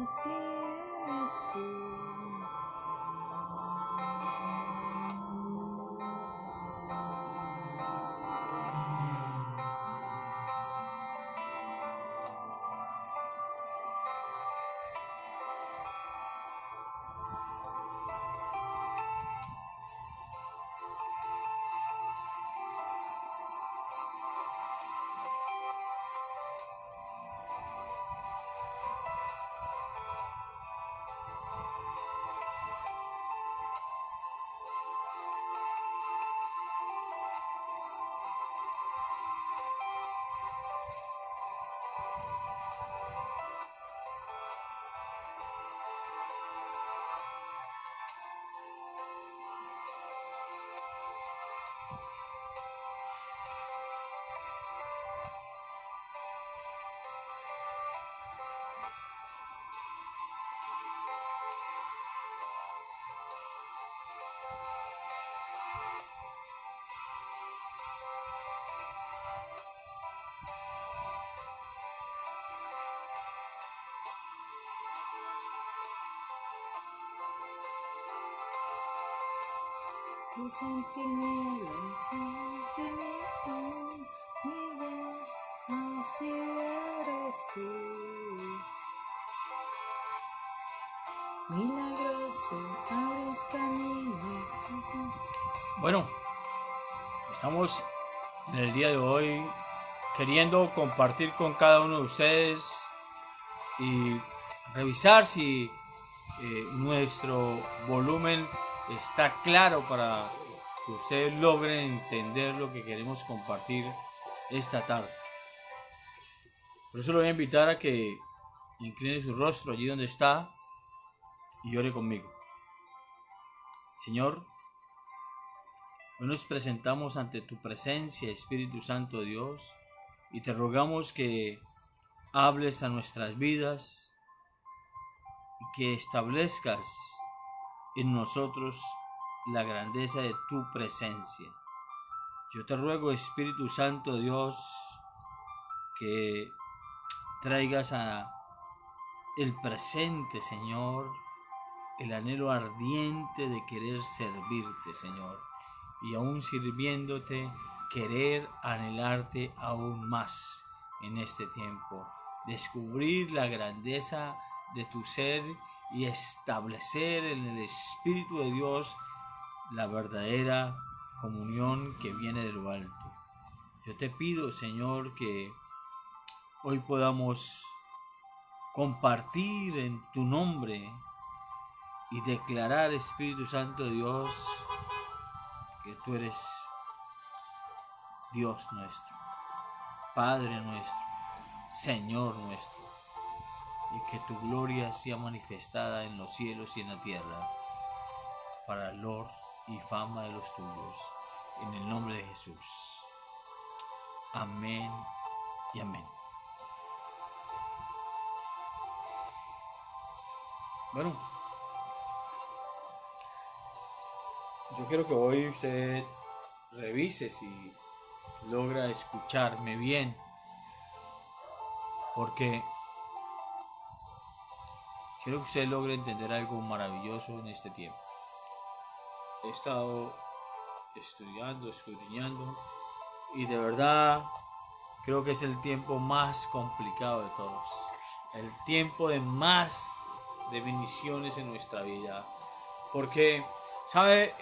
así eres tú. Tus sentimientos, mi Dios, así eres tú. Milagroso, abres caminos. Bueno, estamos en el día de hoy queriendo compartir con cada uno de ustedes y revisar si nuestro volumen está claro para que ustedes logren entender lo que queremos compartir esta tarde. Por eso lo voy a invitar a que incline su rostro allí donde está y ore conmigo. Señor, hoy nos presentamos ante tu presencia, Espíritu Santo de Dios, y te rogamos que hables a nuestras vidas y que establezcas en nosotros la grandeza de tu presencia. Yo te ruego, Espíritu Santo de Dios, que traigas a el presente, Señor, el anhelo ardiente de querer servirte, Señor, y aún sirviéndote, querer anhelarte aún más en este tiempo, descubrir la grandeza de tu ser y establecer en el Espíritu de Dios la verdadera comunión que viene de lo alto. Yo te pido, Señor, que hoy podamos compartir en tu nombre y declarar, Espíritu Santo de Dios, que tú eres Dios nuestro, Padre nuestro, Señor nuestro, y que tu gloria sea manifestada en los cielos y en la tierra, para honor y fama de los tuyos, en el nombre de Jesús. Amén y amén. Bueno, yo quiero que hoy usted revise si logra escucharme bien, porque quiero que usted logre entender algo maravilloso en este tiempo. He estado estudiando, escudriñando, y de verdad creo que es el tiempo más complicado de todos, el tiempo de más de bendiciones en nuestra vida, porque sabe,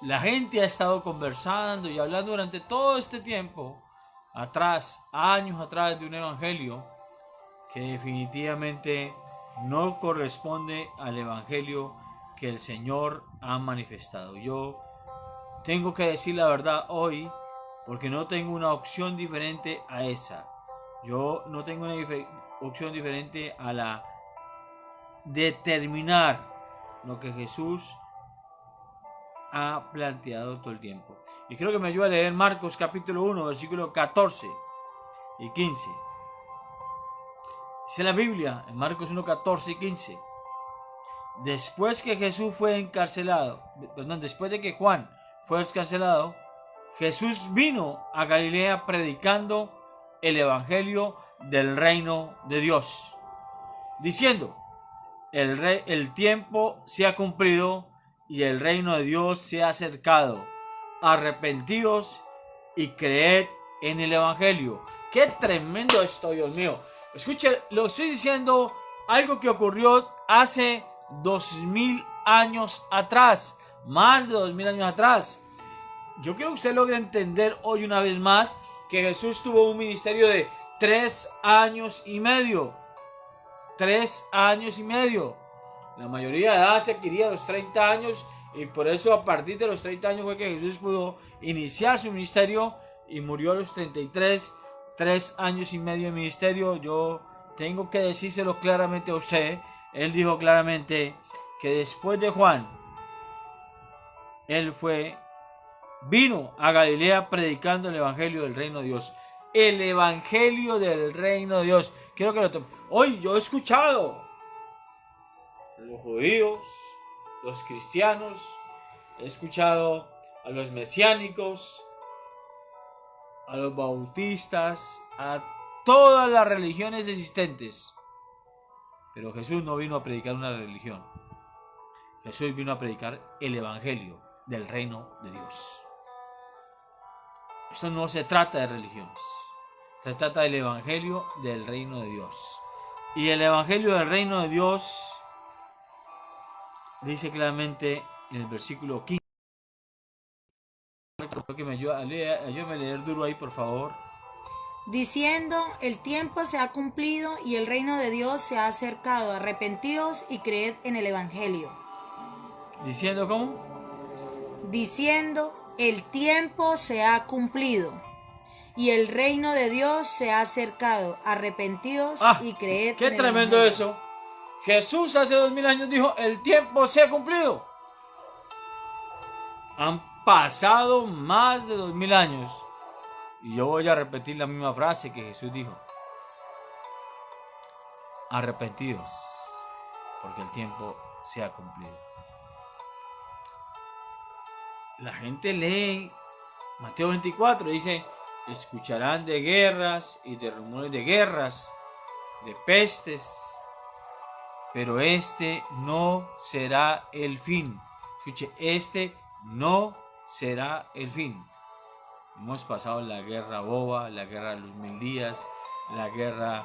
la gente ha estado conversando y hablando durante todo este tiempo atrás, años atrás, de un evangelio que definitivamente no corresponde al evangelio que el Señor ha manifestado. Yo tengo que decir la verdad hoy, porque no tengo una opción diferente a esa. Yo no tengo una opción diferente a la determinar lo que Jesús ha planteado todo el tiempo. Y creo que me ayuda a leer Marcos capítulo 1, versículos 14 y 15. Dice la Biblia en Marcos 1, 14 y 15. Después que Jesús fue encarcelado, después de que Juan fue encarcelado, Jesús vino a Galilea predicando el evangelio del reino de Dios diciendo, el tiempo se ha cumplido y el reino de Dios se ha acercado. Arrepentíos y creed en el Evangelio. ¡Qué tremendo esto, Dios mío! Escuche, lo estoy diciendo algo que ocurrió hace 2000 años atrás, más de 2000 años atrás. Yo quiero que usted logre entender hoy una vez más que Jesús tuvo un ministerio de 3 años y medio. 3 años y medio. La mayoría de edad se adquiría a los 30 años y por eso a partir de los 30 años fue que Jesús pudo iniciar su ministerio y murió a los 33. 3 años y medio de ministerio. Yo tengo que decírselo claramente a usted. Él dijo claramente que después de Juan, él vino a Galilea predicando el evangelio del reino de Dios. El evangelio del reino de Dios. Quiero que lo tomen. Hoy yo he escuchado a los judíos, los cristianos, he escuchado a los mesiánicos, a los bautistas, a todas las religiones existentes. Pero Jesús no vino a predicar una religión. Jesús vino a predicar el evangelio del reino de Dios. Esto no se trata de religiones. Se trata del evangelio del reino de Dios. Y el evangelio del reino de Dios dice claramente en el versículo 15. Que me ayúdame a leer duro ahí, por favor. Diciendo, el tiempo se ha cumplido y el reino de Dios se ha acercado. Arrepentíos y creed en el Evangelio. ¿Diciendo cómo? Diciendo, el tiempo se ha cumplido y el reino de Dios se ha acercado. Arrepentíos y creed ¡Qué en el tremendo Evangelio! eso! Jesús hace 2000 años dijo, el tiempo se ha cumplido. Han pasado más de 2000 años. Y yo voy a repetir la misma frase que Jesús dijo. Arrepentidos, porque el tiempo se ha cumplido. La gente lee Mateo 24, dice, escucharán de guerras y de rumores de guerras, de pestes, pero este no será el fin. Escuche, este no será el fin. Hemos pasado la guerra boba, la guerra de los 1000 días, la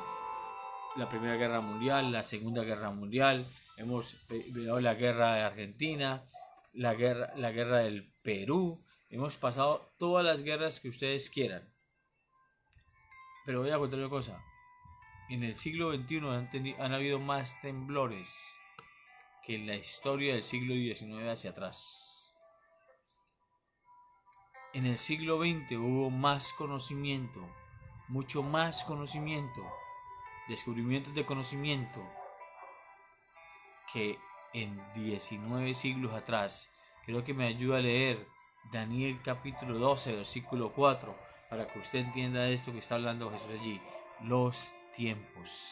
Primera Guerra Mundial, la Segunda Guerra Mundial, hemos vivido la guerra de Argentina, la guerra del Perú, hemos pasado todas las guerras que ustedes quieran. Pero voy a contar una cosa, en el siglo XXI han habido más temblores que en la historia del siglo XIX hacia atrás. En el siglo XX hubo más conocimiento, mucho más conocimiento, descubrimientos de conocimiento que en 19 siglos atrás. Creo que me ayuda a leer Daniel capítulo 12, versículo 4, para que usted entienda esto que está hablando Jesús allí. Los tiempos.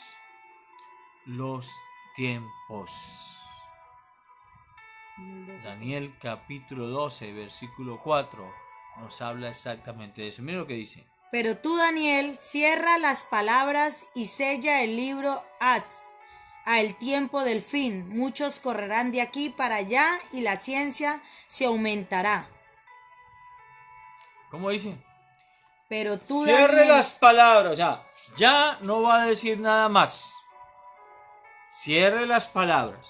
Los tiempos. Daniel capítulo 12, versículo 4. Nos habla exactamente de eso. Mira lo que dice. Pero tú, Daniel, cierra las palabras y sella el libro al tiempo del fin. Muchos correrán de aquí para allá y la ciencia se aumentará. ¿Cómo dice? Pero tú, cierre Daniel, las palabras. Ya no va a decir nada más. Cierre las palabras.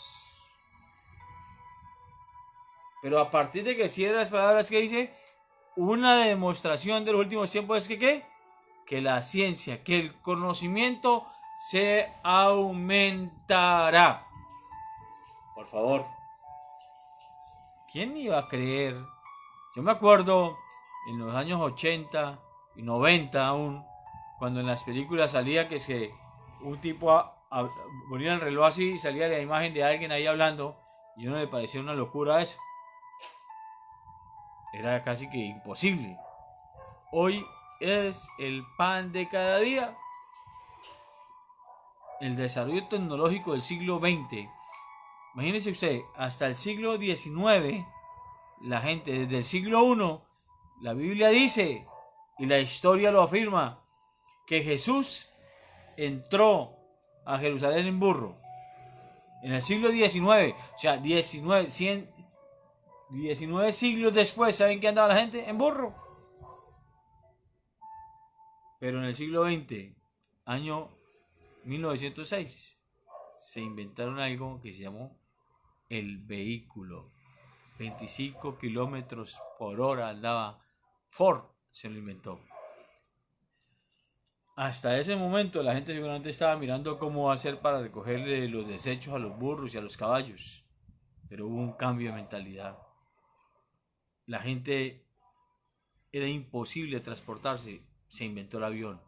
Pero a partir de que cierre las palabras, ¿qué dice? Una demostración de los últimos tiempos es que ¿qué? Que la ciencia, que el conocimiento se aumentará. Por favor. ¿Quién iba a creer? Yo me acuerdo en los años 80 y 90 aún, cuando en las películas salía que un tipo ponía el reloj así y salía la imagen de alguien ahí hablando, y a uno le parecía una locura eso. Era casi que imposible. Hoy es el pan de cada día. El desarrollo tecnológico del siglo XX. Imagínese usted, hasta el siglo XIX, la gente, desde el siglo I, la Biblia dice, y la historia lo afirma, que Jesús entró a Jerusalén en burro. En el siglo XIX, o sea, 19 siglos después, ¿saben qué andaba la gente? En burro. Pero en el siglo XX, año 1906, se inventaron algo que se llamó el vehículo. 25 kilómetros por hora andaba Ford, se lo inventó. Hasta ese momento la gente seguramente estaba mirando cómo hacer para recogerle los desechos a los burros y a los caballos. Pero hubo un cambio de mentalidad. La gente era imposible transportarse, se inventó el avión.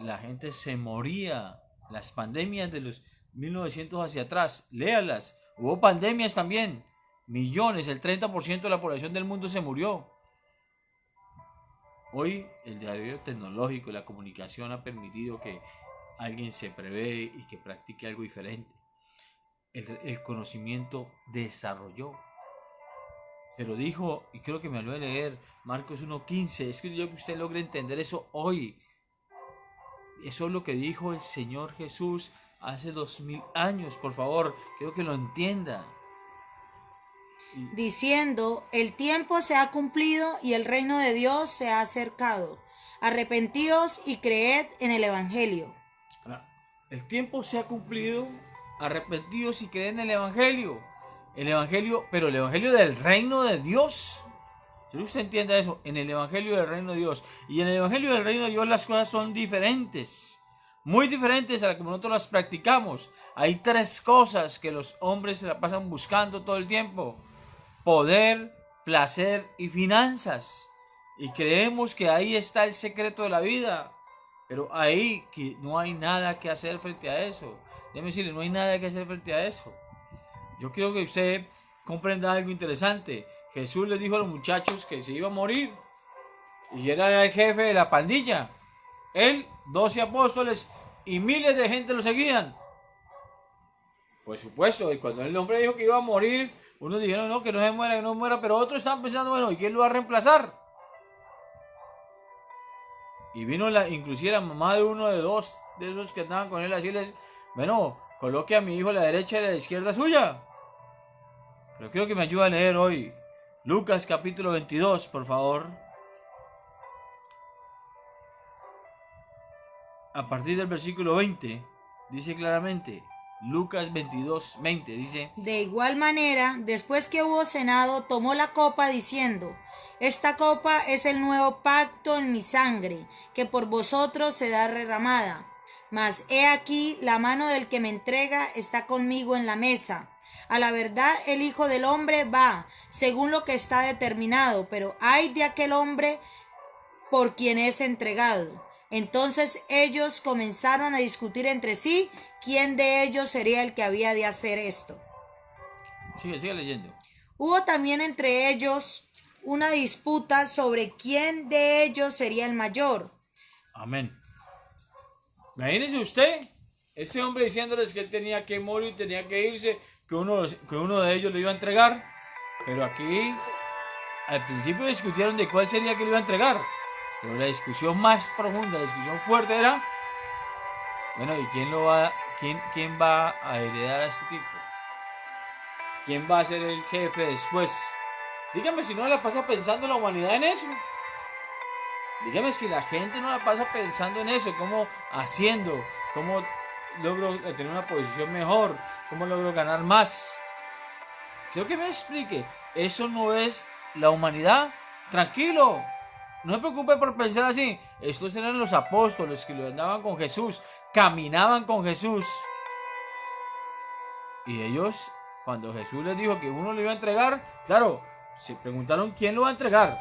La gente se moría. Las pandemias de los 1900 hacia atrás, léalas. Hubo pandemias también. Millones, el 30% de la población del mundo se murió. Hoy el desarrollo tecnológico y la comunicación ha permitido que alguien se prevé y que practique algo diferente. El conocimiento desarrolló. Pero dijo, y creo que me lo voy a leer, Marcos 1:15, es que yo que usted logre entender eso hoy. Eso es lo que dijo el Señor Jesús hace 2000 años, por favor, quiero que lo entienda. Diciendo, el tiempo se ha cumplido y el reino de Dios se ha acercado. Arrepentíos y creed en el Evangelio. El tiempo se ha cumplido, arrepentidos y creen en el Evangelio. El Evangelio, pero el Evangelio del reino de Dios. Si usted entienda eso, en el Evangelio del reino de Dios. Y en el Evangelio del reino de Dios las cosas son diferentes. Muy diferentes a las que nosotros las practicamos. Hay tres cosas que los hombres se la pasan buscando todo el tiempo: poder, placer y finanzas. Y creemos que ahí está el secreto de la vida. Pero ahí que no hay nada que hacer frente a eso. Déjeme decirle, no hay nada que hacer frente a eso. Yo quiero que usted comprenda algo interesante. Jesús les dijo a los muchachos que se iba a morir. Y era el jefe de la pandilla. Él, 12 apóstoles y miles de gente lo seguían. Por supuesto, y cuando el hombre dijo que iba a morir, unos dijeron no, que no se muera, que no muera, pero otros estaban pensando, bueno, ¿y quién lo va a reemplazar? Y vino inclusive la mamá de uno de dos de esos que andaban con él a decirles, bueno, coloque a mi hijo a la derecha y a la izquierda suya. Pero quiero que me ayude a leer hoy Lucas capítulo 22, por favor. A partir del versículo 20, dice claramente, Lucas 22, 20, dice: De igual manera, después que hubo cenado, tomó la copa diciendo, esta copa es el nuevo pacto en mi sangre, que por vosotros será derramada. Mas he aquí, la mano del que me entrega está conmigo en la mesa. A la verdad, el Hijo del Hombre va, según lo que está determinado, pero ay de aquel hombre por quien es entregado. Entonces ellos comenzaron a discutir entre sí quién de ellos sería el que había de hacer esto. Sigue leyendo. Hubo también entre ellos una disputa sobre quién de ellos sería el mayor. Amén. Imagínese usted, este hombre diciéndoles que él tenía que morir, tenía que irse, que uno de ellos lo iba a entregar. Pero aquí, al principio discutieron de cuál sería que lo iba a entregar. Pero la discusión más profunda, la discusión fuerte era, bueno, ¿y quién va a heredar a este tipo? ¿Quién va a ser el jefe después? Dígame si no la pasa pensando la humanidad en eso. Dígame si la gente no la pasa pensando en eso, cómo haciendo, cómo logro tener una posición mejor, cómo logro ganar más. Quiero que me explique, eso no es la humanidad. Tranquilo, no se preocupe por pensar así. Estos eran los apóstoles que lo andaban con Jesús, caminaban con Jesús. Y ellos, cuando Jesús les dijo que uno lo iba a entregar, claro, se preguntaron quién lo va a entregar.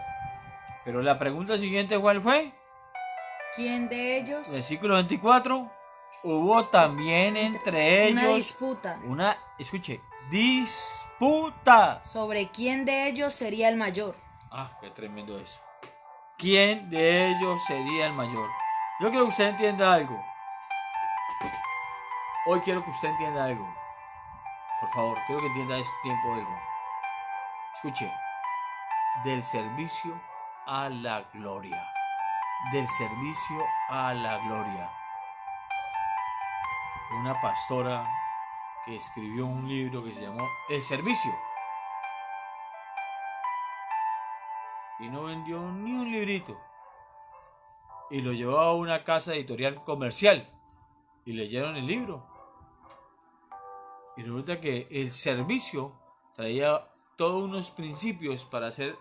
Pero la pregunta siguiente, ¿cuál fue? ¿Quién de ellos? Versículo 24. Hubo también entre ellos una disputa. Disputa. Sobre quién de ellos sería el mayor. Ah, qué tremendo eso. ¿Quién de ellos sería el mayor? Yo quiero que usted entienda algo. Hoy quiero que usted entienda algo. Por favor, quiero que entienda este tiempo algo. Escuche. Del servicio a la gloria. Del servicio a la gloria. Una pastora que escribió un libro que se llamó El Servicio. Y no vendió ni un librito. Y lo llevó a una casa editorial comercial. Y leyeron el libro. Y resulta que el servicio traía todos unos principios para ser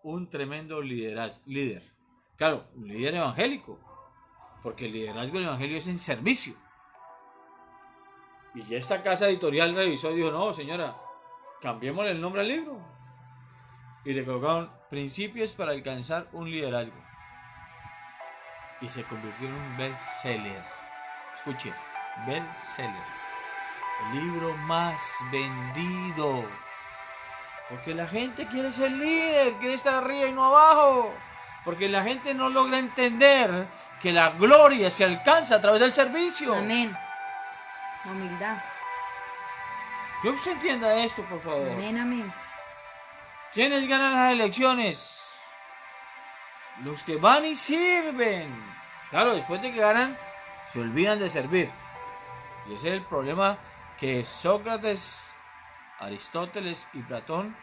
un tremendo líder. Claro, un líder evangélico. Porque el liderazgo del evangelio es en servicio. Y ya esta casa editorial revisó y dijo, no, señora, cambiémosle el nombre al libro. Y le colocaron principios para alcanzar un liderazgo. Y se convirtió en un bestseller. Escuche, bestseller. El libro más vendido. Porque la gente quiere ser líder, quiere estar arriba y no abajo. Porque la gente no logra entender que la gloria se alcanza a través del servicio. Amén. Humildad. Que usted entienda esto, por favor. Amén, amén. ¿Quiénes ganan las elecciones? Los que van y sirven. Claro, después de que ganan, se olvidan de servir. Y ese es el problema que Sócrates, Aristóteles y Platón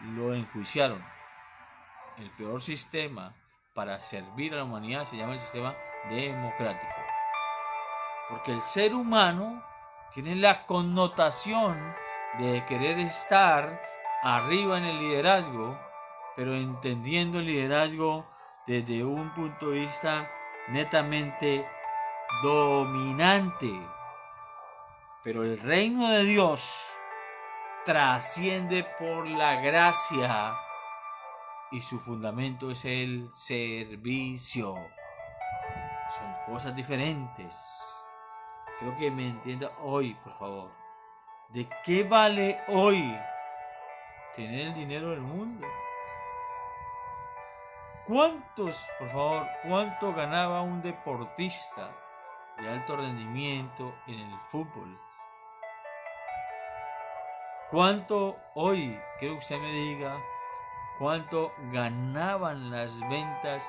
lo enjuiciaron. El peor sistema para servir a la humanidad se llama el sistema democrático. Porque el ser humano tiene la connotación de querer estar arriba en el liderazgo, pero entendiendo el liderazgo desde un punto de vista netamente dominante. Pero el reino de Dios trasciende por la gracia y su fundamento es el servicio. Son cosas diferentes. Creo que me entienda hoy, por favor. ¿De qué vale hoy tener el dinero del mundo? ¿Cuánto ganaba un deportista de alto rendimiento en el fútbol? ¿Cuánto hoy, quiero que usted me diga, cuánto ganaban las ventas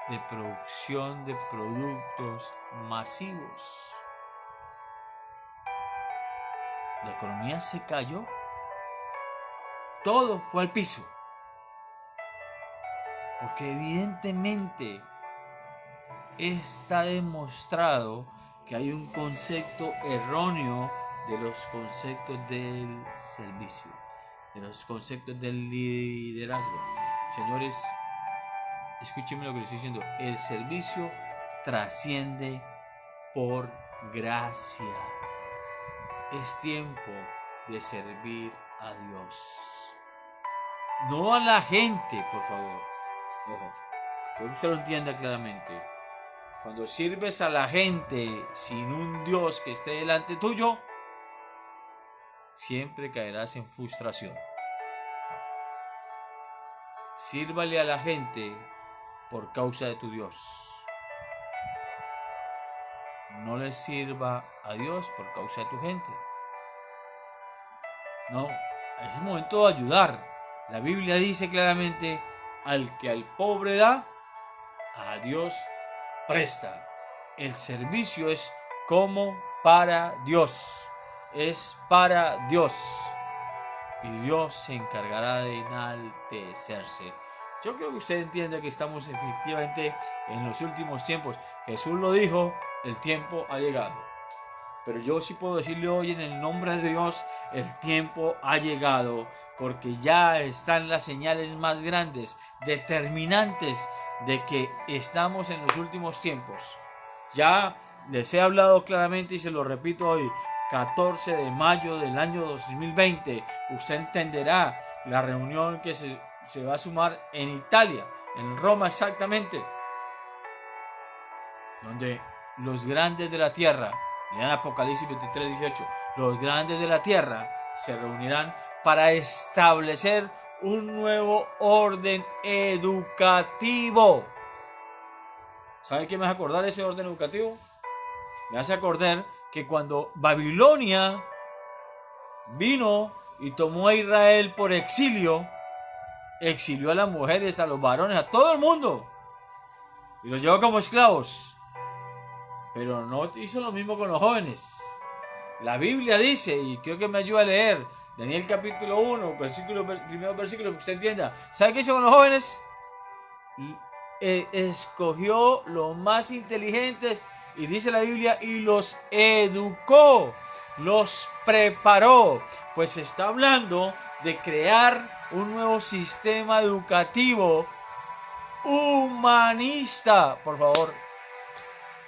de producción de productos masivos? La economía se cayó, todo fue al piso. Porque evidentemente está demostrado que hay un concepto erróneo de los conceptos del servicio, de los conceptos del liderazgo. Señores, escúchenme lo que les estoy diciendo. El servicio trasciende por gracia. Es tiempo de servir a Dios. No a la gente, por favor. Ojo, quiero que usted lo entienda claramente. Cuando sirves a la gente sin un Dios que esté delante tuyo, siempre caerás en frustración. Sírvale a la gente por causa de tu Dios. No le sirva a Dios por causa de tu gente. No, es el momento de ayudar. La Biblia dice claramente, al que al pobre da, a Dios presta. El servicio es como para Dios. Es para Dios. Y Dios se encargará de enaltecerse. Yo creo que usted entiende que estamos efectivamente en los últimos tiempos. Jesús lo dijo, el tiempo ha llegado. Pero yo sí puedo decirle hoy en el nombre de Dios, el tiempo ha llegado. Porque ya están las señales más grandes, determinantes de que estamos en los últimos tiempos. Ya les he hablado claramente y se lo repito hoy, 14 de mayo del año 2020, usted entenderá la reunión que se va a sumar en Italia, en Roma exactamente, donde los grandes de la tierra, lean Apocalipsis 23:18, los grandes de la tierra se reunirán para establecer un nuevo orden educativo. ¿Sabe qué me hace acordar ese orden educativo? Me hace acordar que cuando Babilonia vino y tomó a Israel por exilio, exilió a las mujeres, a los varones, a todo el mundo, y los llevó como esclavos. Pero no hizo lo mismo con los jóvenes. La Biblia dice, y creo que me ayuda a leer, Daniel capítulo 1, primeros versículos, que usted entienda. ¿Sabe qué hizo con los jóvenes? Escogió los más inteligentes, y dice la Biblia, y los educó, los preparó. Pues se está hablando de crear un nuevo sistema educativo humanista. Por favor.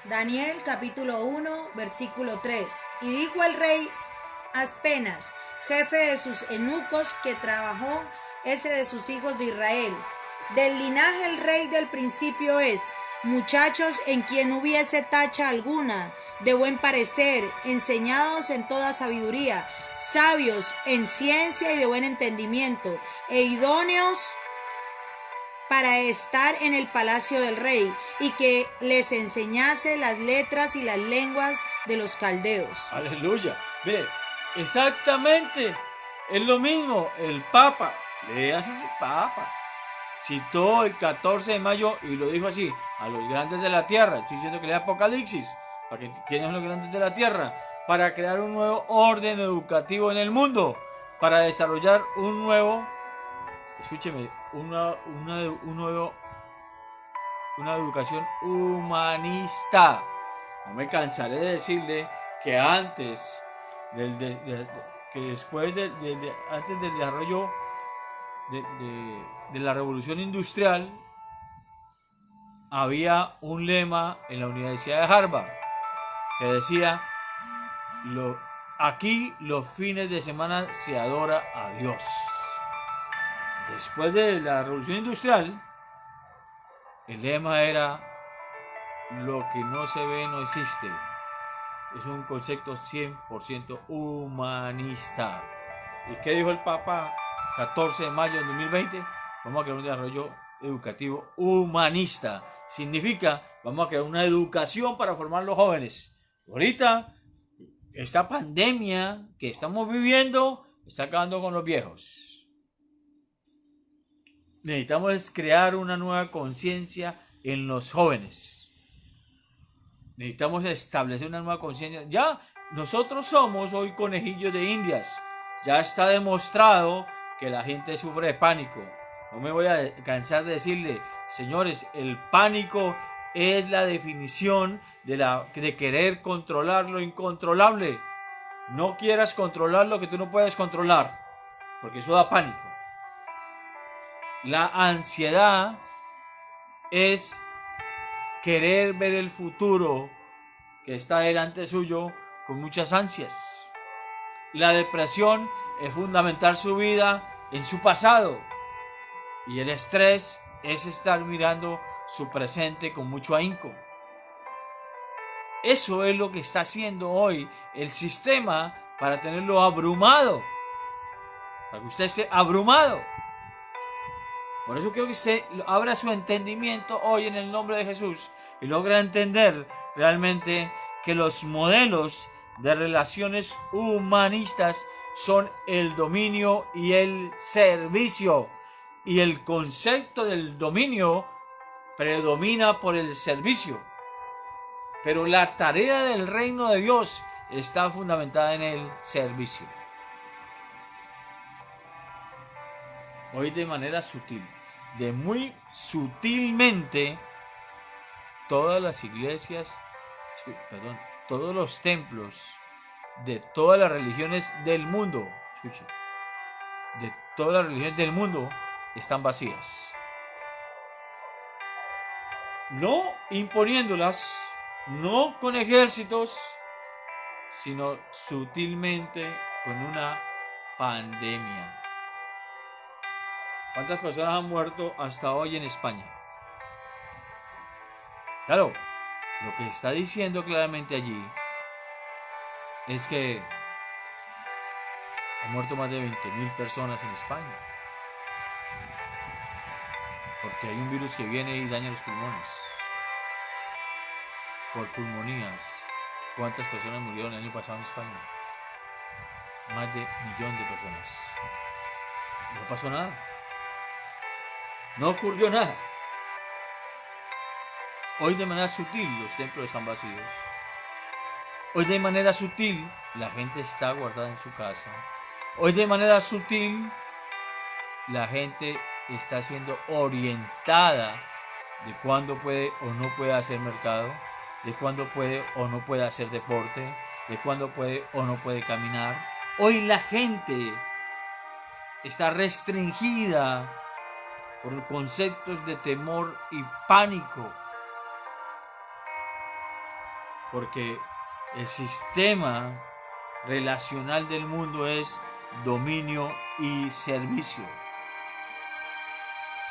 Daniel capítulo 1, versículo 3. Y dijo el rey Aspenas, jefe de sus eunucos, que trabajó ese de sus hijos de Israel. Del linaje el rey del principio es, muchachos en quien hubiese tacha alguna, de buen parecer, enseñados en toda sabiduría, sabios en ciencia y de buen entendimiento, e idóneos para estar en el palacio del rey, y que les enseñase las letras y las lenguas de los caldeos. Aleluya. Ve, exactamente, es lo mismo. El Papa, leas el Papa, citó el 14 de mayo y lo dijo así: a los grandes de la tierra. Estoy diciendo que lea Apocalipsis, para que quiénes son los grandes de la tierra, para crear un nuevo orden educativo en el mundo, para desarrollar un nuevo, escúcheme, una educación humanista. No me cansaré de decirle que antes antes del desarrollo de la revolución industrial, había un lema en la Universidad de Harvard que decía: aquí los fines de semana se adora a Dios. Después de la revolución industrial, el lema era: lo que no se ve no existe. Es un concepto 100% humanista. ¿Y qué dijo el Papa 14 de mayo de 2020? Vamos a crear un desarrollo educativo humanista. Significa, vamos a crear una educación para formar los jóvenes. Ahorita, esta pandemia que estamos viviendo está acabando con los viejos. Necesitamos crear una nueva conciencia en los jóvenes. Necesitamos establecer una nueva conciencia. Ya nosotros somos hoy conejillos de indias. Ya está demostrado que la gente sufre de pánico. No me voy a cansar de decirle, señores, el pánico es la definición de querer controlar lo incontrolable. No quieras controlar lo que tú no puedes controlar, porque eso da pánico. La ansiedad es querer ver el futuro que está delante suyo con muchas ansias. La depresión es fundamentar su vida en su pasado. Y el estrés es estar mirando su presente con mucho ahínco. Eso es lo que está haciendo hoy el sistema para tenerlo abrumado. Para que usted esté abrumado. Por eso quiero que se abra su entendimiento hoy en el nombre de Jesús y logra entender realmente que los modelos de relaciones humanistas son el dominio y el servicio. Y el concepto del dominio predomina por el servicio. Pero la tarea del reino de Dios está fundamentada en el servicio. Hoy de manera sutil, de muy sutilmente, todas las iglesias, todos los templos de todas las religiones del mundo, de todas las religiones del mundo están vacías. No imponiéndolas, no con ejércitos, sino sutilmente con una pandemia. ¿Cuántas personas han muerto hasta hoy en España? Claro, lo que está diciendo claramente allí es que han muerto más de 20.000 personas en España. Porque hay un virus que viene y daña los pulmones. Por pulmonías. ¿Cuántas personas murieron el año pasado en España? Más de 1.000.000 de personas. No pasó nada. No ocurrió nada. Hoy de manera sutil los templos están vacíos. Hoy de manera sutil la gente está guardada en su casa. Hoy de manera sutil la gente está siendo orientada de cuándo puede o no puede hacer mercado, de cuándo puede o no puede hacer deporte, de cuándo puede o no puede caminar. Hoy la gente está restringida por conceptos de temor y pánico, porque el sistema relacional del mundo es dominio y servicio.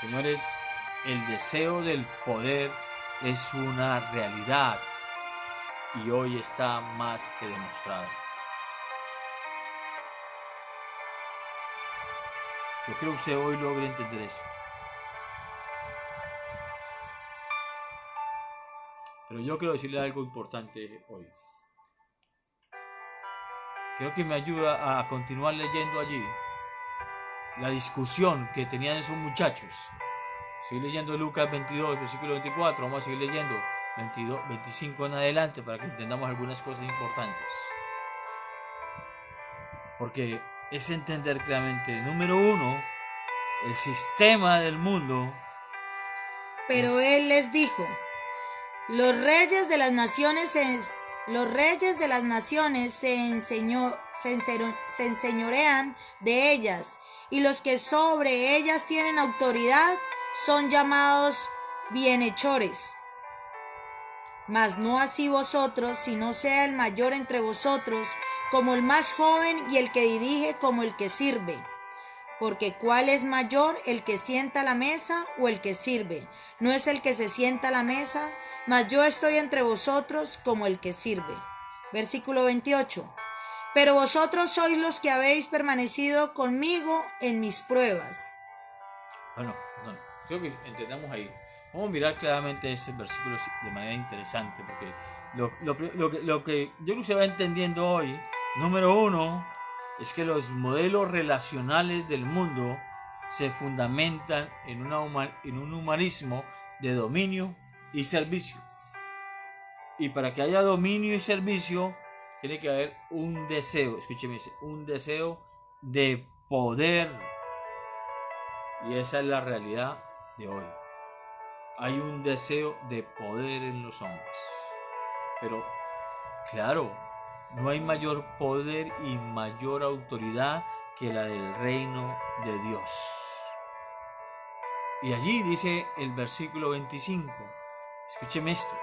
Señores, el deseo del poder es una realidad y hoy está más que demostrado. Yo creo que usted hoy logra entender eso. Pero yo quiero decirle algo importante hoy. Creo que me ayuda a continuar leyendo allí la discusión que tenían esos muchachos. Estoy leyendo Lucas 22, versículo 24. Vamos a seguir leyendo 22, 25 en adelante para que entendamos algunas cosas importantes. Porque es entender claramente, número uno, el sistema del mundo. Pero él les dijo: los reyes de las naciones se enseñorean de ellas, y los que sobre ellas tienen autoridad son llamados bienhechores. Mas no así vosotros, sino sea el mayor entre vosotros como el más joven, y el que dirige como el que sirve. Porque ¿cuál es mayor, el que sienta a la mesa o el que sirve? No es el que se sienta a la mesa, mas yo estoy entre vosotros como el que sirve. Versículo 28. Pero vosotros sois los que habéis permanecido conmigo en mis pruebas. Bueno, creo que entendamos ahí. Vamos a mirar claramente estos versículos de manera interesante, porque lo que yo creo que se va entendiendo hoy, número uno, es que los modelos relacionales del mundo se fundamentan en un humanismo de dominio y servicio. Y para que haya dominio y servicio, tiene que haber un deseo, escúcheme, un deseo de poder. Y esa es la realidad de hoy. Hay un deseo de poder en los hombres. Pero, claro, no hay mayor poder y mayor autoridad que la del reino de Dios. Y allí dice el versículo 25. Escúcheme esto.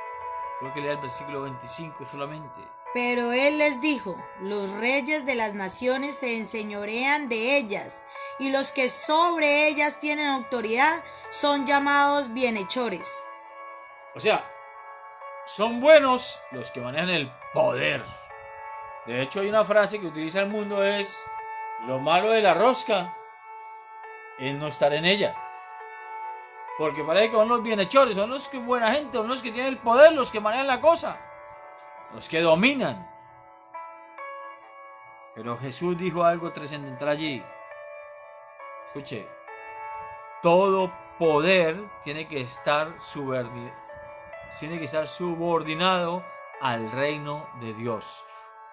Creo que lea el versículo 25 solamente. Pero él les dijo: los reyes de las naciones se enseñorean de ellas, y los que sobre ellas tienen autoridad son llamados bienhechores. O sea, son buenos los que manejan el poder. De hecho, hay una frase que utiliza el mundo, es: lo malo de la rosca es no estar en ella. Porque parece que son los bienhechores, son los que buena gente, son los que tienen el poder, los que manejan la cosa, los que dominan. Pero Jesús dijo algo trascendental allí. Escuche, todo poder tiene que estar subordinado al reino de Dios.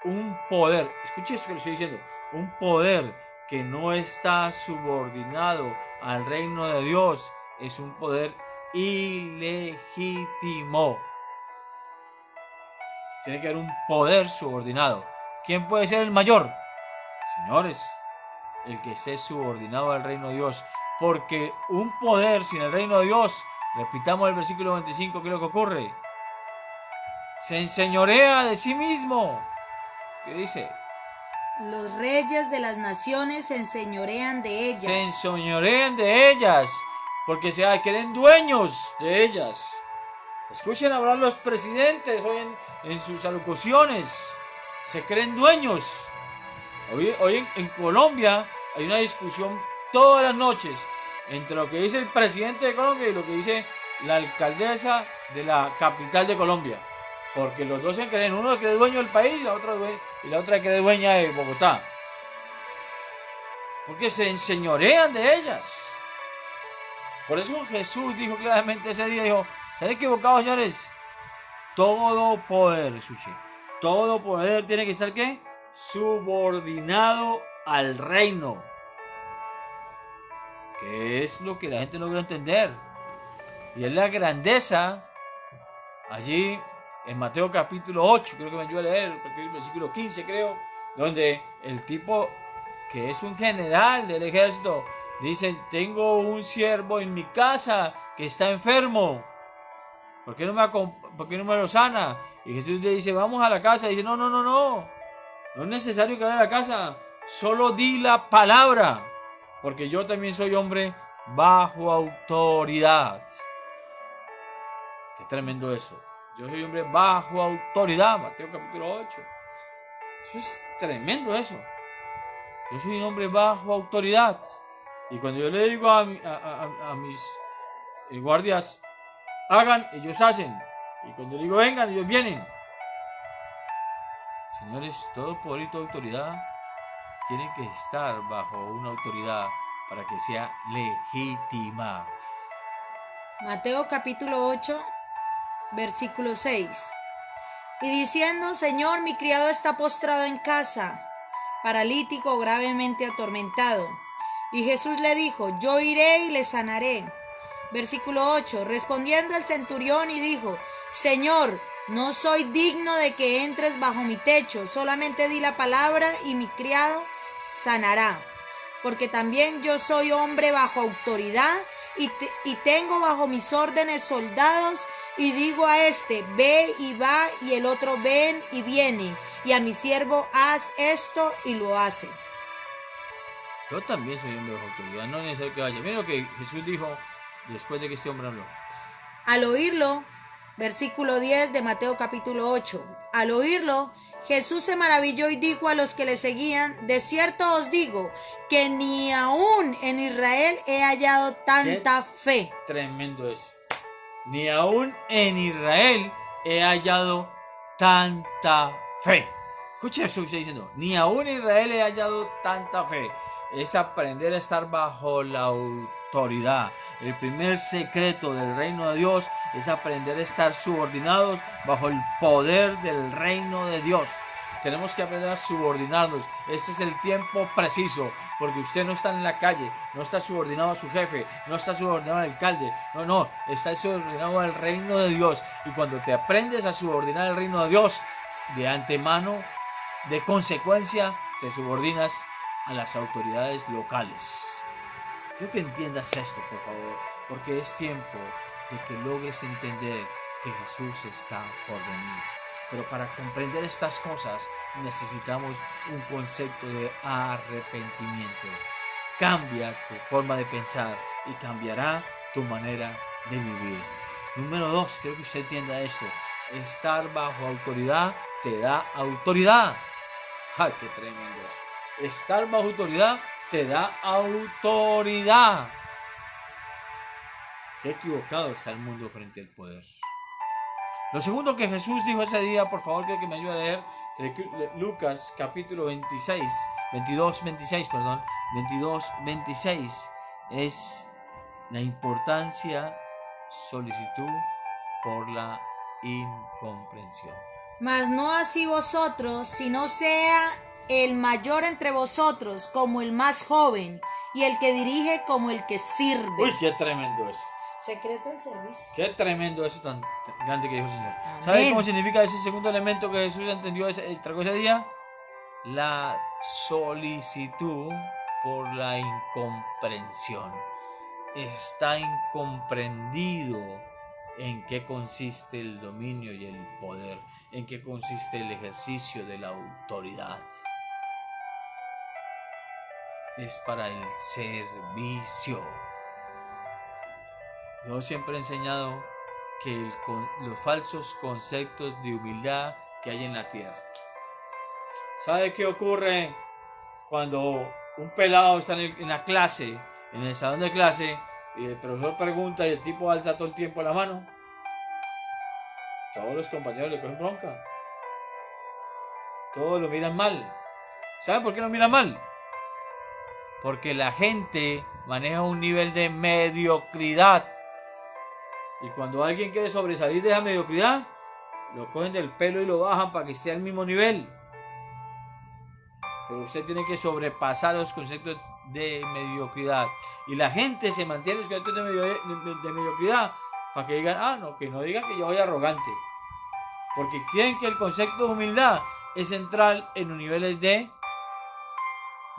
Un poder, escuche esto que le estoy diciendo, un poder que no está subordinado al reino de Dios es un poder ilegítimo. Tiene que haber un poder subordinado. ¿Quién puede ser el mayor? Señores, el que esté subordinado al reino de Dios. Porque un poder sin el reino de Dios, repitamos el versículo 25, ¿qué es lo que ocurre? Se enseñorea de sí mismo. ¿Qué dice? Los reyes de las naciones se enseñorean de ellas. Se enseñorean de ellas, porque se creen dueños de ellas. Escuchen hablar los presidentes hoy en sus alocuciones. Se creen dueños. Hoy en Colombia hay una discusión todas las noches entre lo que dice el presidente de Colombia y lo que dice la alcaldesa de la capital de Colombia. Porque los dos se creen, uno que es dueño del país y la otra que es dueña de Bogotá. Porque se enseñorean de ellas. Por eso Jesús dijo claramente ese día, dijo: están equivocados, señores. Todo poder, escuche, Todo poder tiene que estar ¿qué? Subordinado al reino. Que es lo que la gente no logra entender. Y es la grandeza. Allí en Mateo capítulo 8, creo que me ayuda a leer, el versículo 15 creo, donde el tipo que es un general del ejército dice: tengo un siervo en mi casa que está enfermo. ¿Por qué no me lo sana? Y Jesús le dice: vamos a la casa. Y dice: no. No es necesario que vaya a la casa. Solo di la palabra. Porque yo también soy hombre bajo autoridad. Qué tremendo eso. Yo soy hombre bajo autoridad. Mateo capítulo 8. Eso es tremendo eso. Yo soy un hombre bajo autoridad. Y cuando yo le digo a mis guardias: hagan, ellos hacen. Y cuando digo vengan, ellos vienen. Señores, todo poder y toda autoridad tiene que estar bajo una autoridad para que sea legítima. Mateo capítulo 8, versículo 6. Y diciendo: Señor, mi criado está postrado en casa, paralítico, gravemente atormentado. Y Jesús le dijo: yo iré y le sanaré. Versículo 8. Respondiendo el centurión y dijo: Señor, no soy digno de que entres bajo mi techo, solamente di la palabra y mi criado sanará. Porque también yo soy hombre bajo autoridad y tengo bajo mis órdenes soldados, y digo a este: ve y va, y el otro: ven y viene, y a mi siervo: haz esto, y lo hace. Yo también soy hombre bajo autoridad, no es necesario que vaya. Mira lo que Jesús dijo después de que este hombre habló. Al oírlo, versículo 10 de Mateo capítulo 8. Al oírlo, Jesús se maravilló y dijo a los que le seguían: de cierto os digo que ni aún en Israel he hallado tanta fe. Tremendo eso. Ni aún en Israel he hallado tanta fe. Escucha eso que está diciendo. Ni aún en Israel he hallado tanta fe. Es aprender a estar bajo la autoridad. El primer secreto del reino de Dios es aprender a estar subordinados bajo el poder del reino de Dios. Tenemos que aprender a subordinarnos. Este es el tiempo preciso, porque usted no está en la calle, no está subordinado a su jefe, no está subordinado al alcalde, no, está subordinado al reino de Dios. Y cuando te aprendes a subordinar al reino de Dios, de antemano, de consecuencia, te subordinas a las autoridades locales. Quiero que entiendas esto, por favor, porque es tiempo de que logres entender que Jesús está por venir. Pero para comprender estas cosas necesitamos un concepto de arrepentimiento. Cambia tu forma de pensar y cambiará tu manera de vivir. Número 2, quiero que usted entienda esto. Estar bajo autoridad te da autoridad. ¡Ay, qué tremendo! Estar bajo autoridad te da autoridad. Qué equivocado está el mundo frente al poder. Lo segundo que Jesús dijo ese día, por favor, quiero que me ayude a leer Lucas capítulo 22, 26, es la importancia, solicitud por la incomprensión. Mas no así vosotros, sino sea el mayor entre vosotros como el más joven, y el que dirige como el que sirve. Uy, qué tremendo eso. Secreto del servicio. Qué tremendo eso tan grande que dijo el Señor. Amén. ¿Sabes cómo significa ese segundo elemento que Jesús entendió, tragó ese día? La solicitud por la incomprensión. Está incomprendido en qué consiste el dominio y el poder, en qué consiste el ejercicio de la autoridad. Es para el servicio. Yo siempre he enseñado que los falsos conceptos de humildad que hay en la tierra. ¿Sabe qué ocurre cuando un pelado está en la clase, en el salón de clase, y el profesor pregunta y el tipo alza todo el tiempo la mano? Todos los compañeros le cogen bronca. Todos lo miran mal. ¿Saben por qué lo miran mal? Porque la gente maneja un nivel de mediocridad. Y cuando alguien quiere sobresalir de esa mediocridad, lo cogen del pelo y lo bajan para que esté al mismo nivel. Pero usted tiene que sobrepasar los conceptos de mediocridad. Y la gente se mantiene en los conceptos de mediocridad para que digan, no, que no digan que yo soy arrogante. Porque quieren que el concepto de humildad es central en los niveles de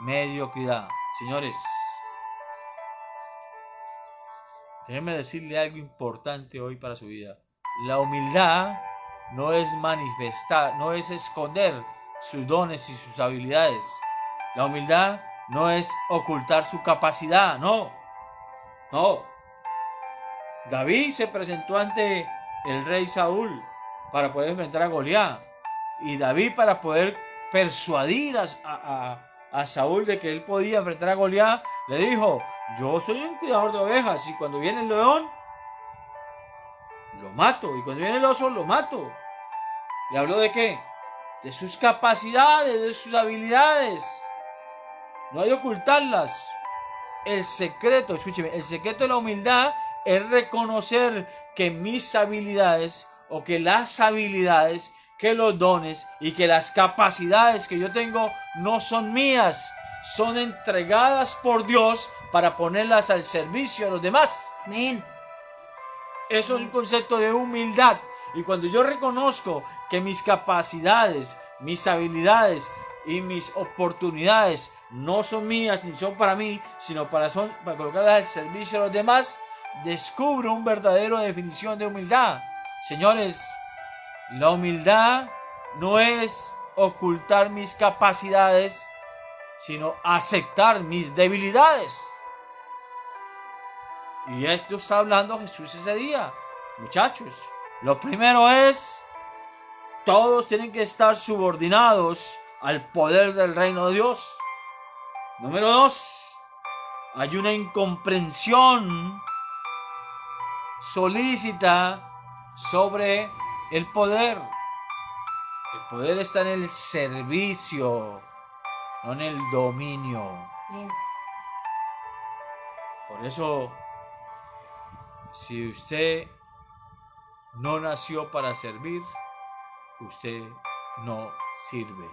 mediocridad. Señores, déjenme decirle algo importante hoy para su vida. La humildad no es manifestar, no es esconder sus dones y sus habilidades. La humildad no es ocultar su capacidad, no. David se presentó ante el rey Saúl para poder enfrentar a Goliat. Y David, para poder persuadir a Saúl de que él podía enfrentar a Goliat, le dijo, yo soy un cuidador de ovejas y cuando viene el león, lo mato. Y cuando viene el oso, lo mato. ¿Le habló de qué? De sus capacidades, de sus habilidades. No hay que ocultarlas. El secreto, escúcheme, el secreto de la humildad es reconocer que mis habilidades o que las habilidades, que los dones y que las capacidades que yo tengo no son mías, son entregadas por Dios para ponerlas al servicio de los demás. Amén. Eso es un concepto de humildad. Y cuando yo reconozco que mis capacidades, mis habilidades y mis oportunidades no son mías ni son para mí, sino para colocarlas al servicio de los demás, descubro una verdadera definición de humildad. Señores, la humildad no es ocultar mis capacidades, sino aceptar mis debilidades. Y esto está hablando Jesús ese día. Muchachos, lo primero es, todos tienen que estar subordinados al poder del reino de Dios. Número 2, hay una incomprensión solícita sobre el poder. El poder está en el servicio, no en el dominio. Bien. Por eso, si usted no nació para servir, usted no sirve.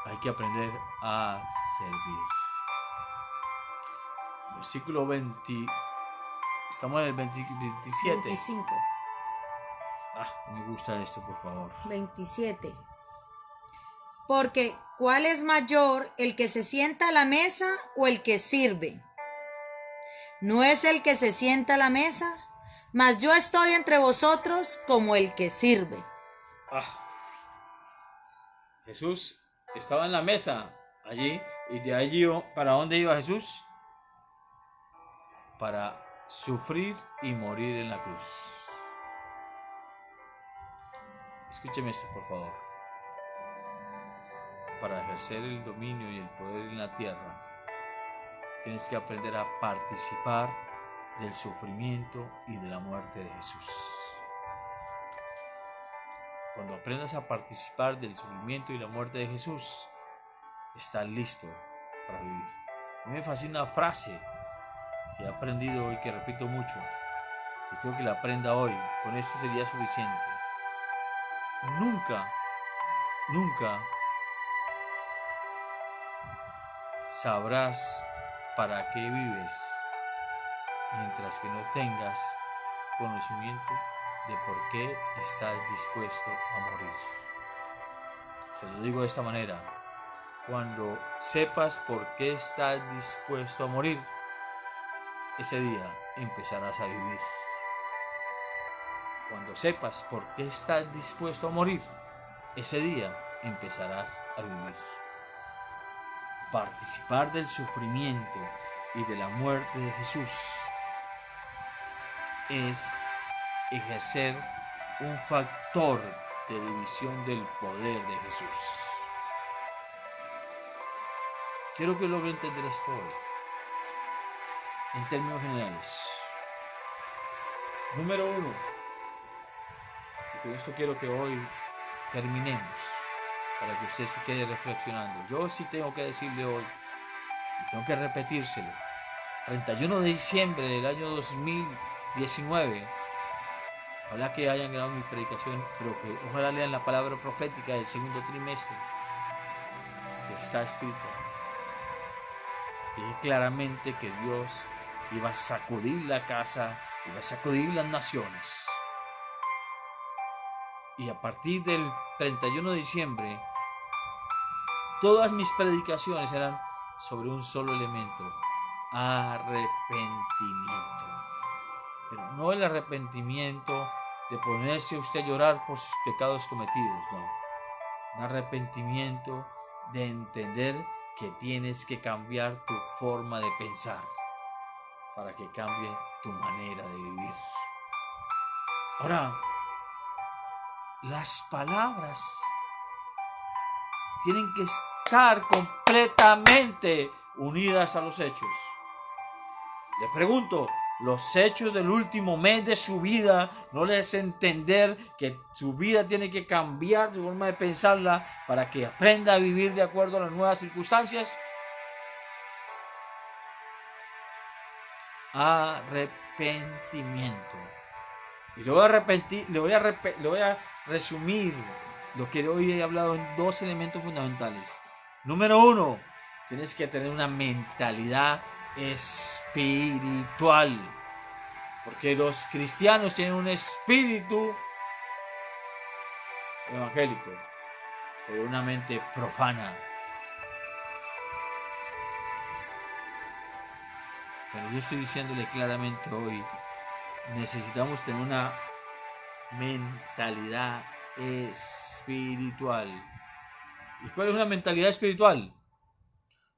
Hay que aprender a servir. Versículo 20. Estamos en el 27. 25. Me gusta esto, por favor. 27. Porque, ¿cuál es mayor, el que se sienta a la mesa o el que sirve? ¿No es el que se sienta a la mesa? Mas yo estoy entre vosotros como el que sirve. Jesús estaba en la mesa allí, y de allí, ¿para dónde iba Jesús? Para sufrir y morir en la cruz. Escúcheme esto, por favor. Para ejercer el dominio y el poder en la tierra, tienes que aprender a participar del sufrimiento y de la muerte de Jesús. Cuando aprendas a participar del sufrimiento y la muerte de Jesús, estás listo para vivir. A mí me fascina una frase que he aprendido y que repito mucho, y creo que la aprenda hoy. Con esto sería suficiente. Nunca sabrás para qué vives mientras que no tengas conocimiento de por qué estás dispuesto a morir. Se lo digo de esta manera: cuando sepas por qué estás dispuesto a morir, ese día empezarás a vivir. Cuando sepas por qué estás dispuesto a morir, ese día empezarás a vivir. Participar del sufrimiento y de la muerte de Jesús es ejercer un factor de división del poder de Jesús. Quiero que logre entender esto hoy, en términos generales. Número 1, y con esto quiero que hoy terminemos, para que usted se quede reflexionando. Yo sí tengo que decirle hoy, y tengo que repetírselo: 31 de diciembre del año 19. Ojalá que hayan grabado mi predicación, pero que ojalá lean la palabra profética del segundo trimestre, que está escrita. Dije claramente que Dios iba a sacudir la casa, iba a sacudir las naciones. Y a partir del 31 de diciembre, todas mis predicaciones eran sobre un solo elemento: arrepentimiento. Pero no el arrepentimiento de ponerse usted a llorar por sus pecados cometidos, no. Un arrepentimiento de entender que tienes que cambiar tu forma de pensar para que cambie tu manera de vivir. Ahora, las palabras tienen que estar completamente unidas a los hechos. Le pregunto, ¿los hechos del último mes de su vida no le hacen entender que su vida tiene que cambiar su forma de pensarla para que aprenda a vivir de acuerdo a las nuevas circunstancias? Arrepentimiento. Y le voy a resumir lo que hoy he hablado en dos elementos fundamentales. Número 1, tienes que tener una mentalidad espiritual, porque los cristianos tienen un espíritu evangélico, pero una mente profana. Pero yo estoy diciéndole claramente hoy, necesitamos tener una mentalidad espiritual. ¿Y cuál es una mentalidad espiritual?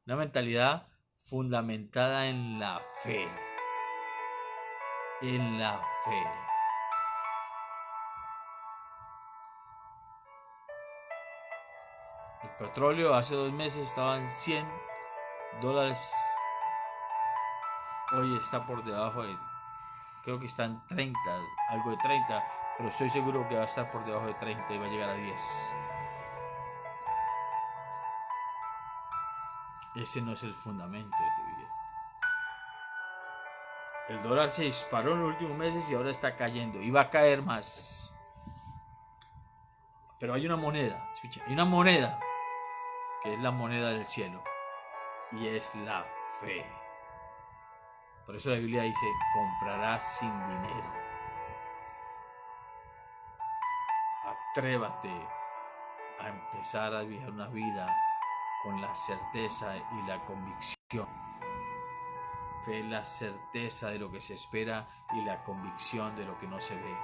Una mentalidad fundamentada en la fe. En la fe. El petróleo hace 2 meses estaba en $100. Hoy está por debajo de, creo que está en 30, algo de 30, pero estoy seguro que va a estar por debajo de 30 y va a llegar a 10. Ese no es el fundamento de tu vida. El dólar se disparó en los últimos meses y ahora está cayendo y va a caer más. Pero hay una moneda, escucha, hay una moneda que es la moneda del cielo y es la fe. Por eso la Biblia dice, comprarás sin dinero. Atrévate a empezar a vivir una vida con la certeza y la convicción. Fe es la certeza de lo que se espera y la convicción de lo que no se ve.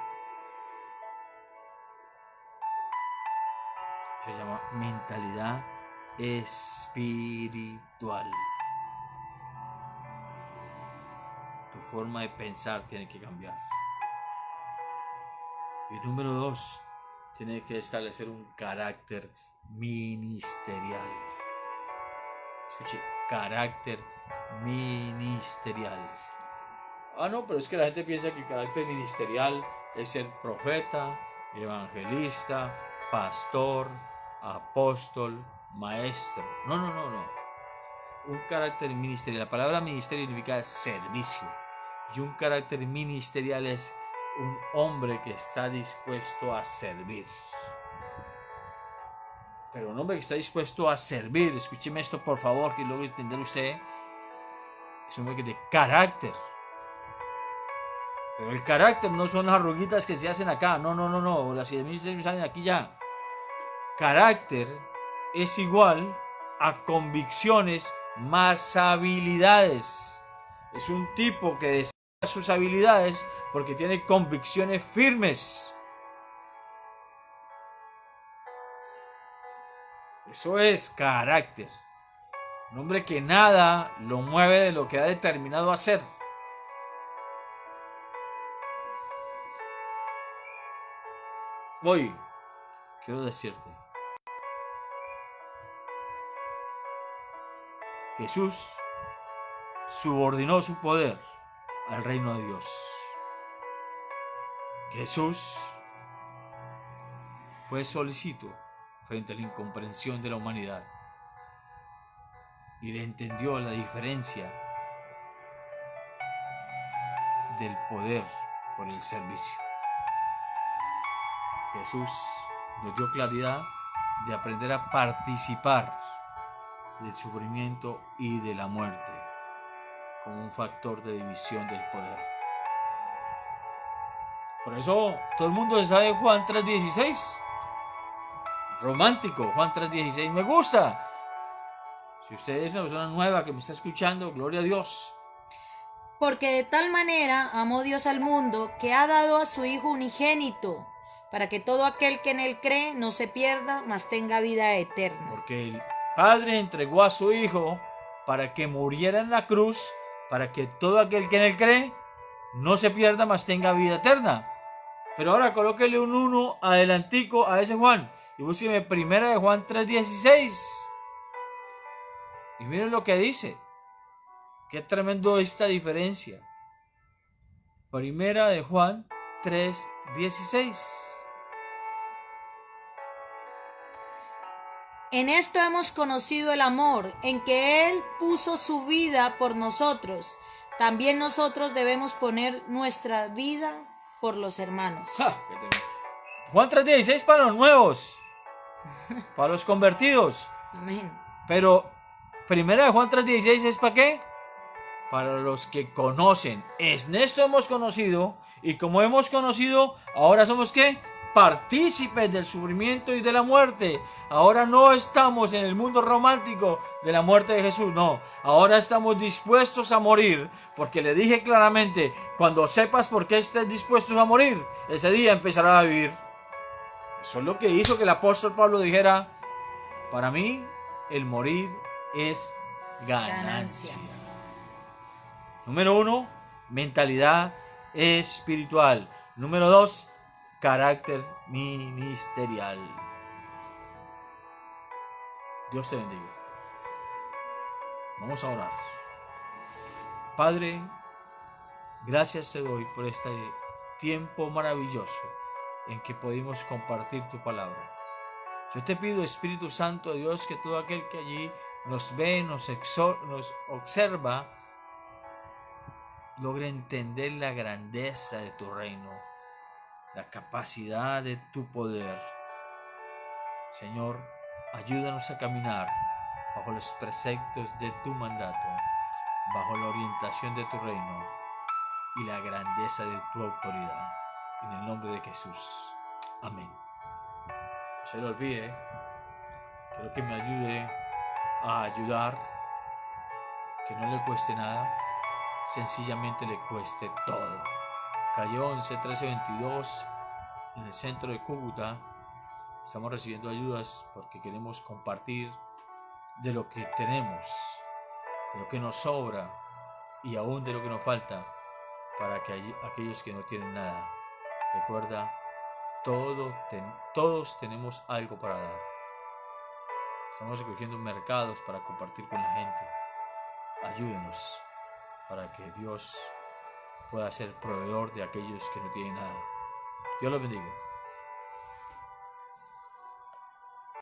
Se llama mentalidad espiritual. Tu forma de pensar tiene que cambiar. Y número 2, tienes que establecer un carácter ministerial. Escuche, carácter ministerial. No, pero es que la gente piensa que el carácter ministerial es ser profeta, evangelista, pastor, apóstol, maestro. No. Un carácter ministerial. La palabra ministerio significa servicio. Y un carácter ministerial es un hombre que está dispuesto a servir. Pero un hombre que está dispuesto a servir, escúcheme esto por favor, que logre entender usted, es un hombre de carácter. Pero el carácter no son las arruguitas que se hacen acá, no, las ideas se salen aquí ya. Carácter es igual a convicciones más habilidades. Es un tipo que desarrolla sus habilidades porque tiene convicciones firmes. Eso es carácter. Un hombre que nada lo mueve de lo que ha determinado hacer. Hoy quiero decirte, Jesús subordinó su poder al reino de Dios. Jesús fue solícito frente a la incomprensión de la humanidad y le entendió la diferencia del poder por el servicio. Jesús nos dio claridad de aprender a participar del sufrimiento y de la muerte como un factor de división del poder. Por eso todo el mundo se sabe Juan 3:16. Romántico, Juan 3:16. Me gusta. Si usted es una persona nueva que me está escuchando, gloria a Dios. Porque de tal manera amó Dios al mundo que ha dado a su Hijo unigénito, para que todo aquel que en él cree no se pierda, mas tenga vida eterna. Porque el Padre entregó a su Hijo para que muriera en la cruz, para que todo aquel que en él cree no se pierda, mas tenga vida eterna. Pero ahora colóquele un 1 adelantico a ese Juan y búsqueme primera de Juan 3:16. Y miren lo que dice. Qué tremendo esta diferencia. Primera de Juan 3:16. En esto hemos conocido el amor, en que Él puso su vida por nosotros. También nosotros debemos poner nuestra vida por los hermanos. Juan 3:16 para los nuevos, para los convertidos. Amén. Pero primera de Juan 3:16 es ¿para qué? Para los que conocen. En esto hemos conocido, y como hemos conocido, ahora somos ¿qué? Partícipes del sufrimiento y de la muerte. Ahora no estamos en el mundo romántico de la muerte de Jesús, no. Ahora estamos dispuestos a morir, porque le dije claramente, cuando sepas por qué estés dispuestos a morir, ese día empezarás a vivir. Eso es lo que hizo que el apóstol Pablo dijera, para mí el morir es ganancia. Número 1, mentalidad espiritual. Número 2, carácter ministerial. Dios te bendiga. Vamos a orar. Padre, gracias te doy por este tiempo maravilloso en que pudimos compartir tu palabra. Yo te pido, Espíritu Santo de Dios, que todo aquel que allí nos ve, nos observa, logre entender la grandeza de tu reino, la capacidad de tu poder. Señor, ayúdanos a caminar bajo los preceptos de tu mandato, bajo la orientación de tu reino y la grandeza de tu autoridad. En el nombre de Jesús. Amén. No se lo olvide, quiero que me ayude a ayudar, que no le cueste nada, sencillamente le cueste todo. Calle 11 1322 en el centro de Cúcuta. Estamos recibiendo ayudas porque queremos compartir de lo que tenemos, de lo que nos sobra y aún de lo que nos falta para que aquellos que no tienen nada. Recuerda, todos tenemos algo para dar. Estamos recogiendo mercados para compartir con la gente. Ayúdenos para que Dios pueda ser proveedor de aquellos que no tienen nada. Dios los bendiga.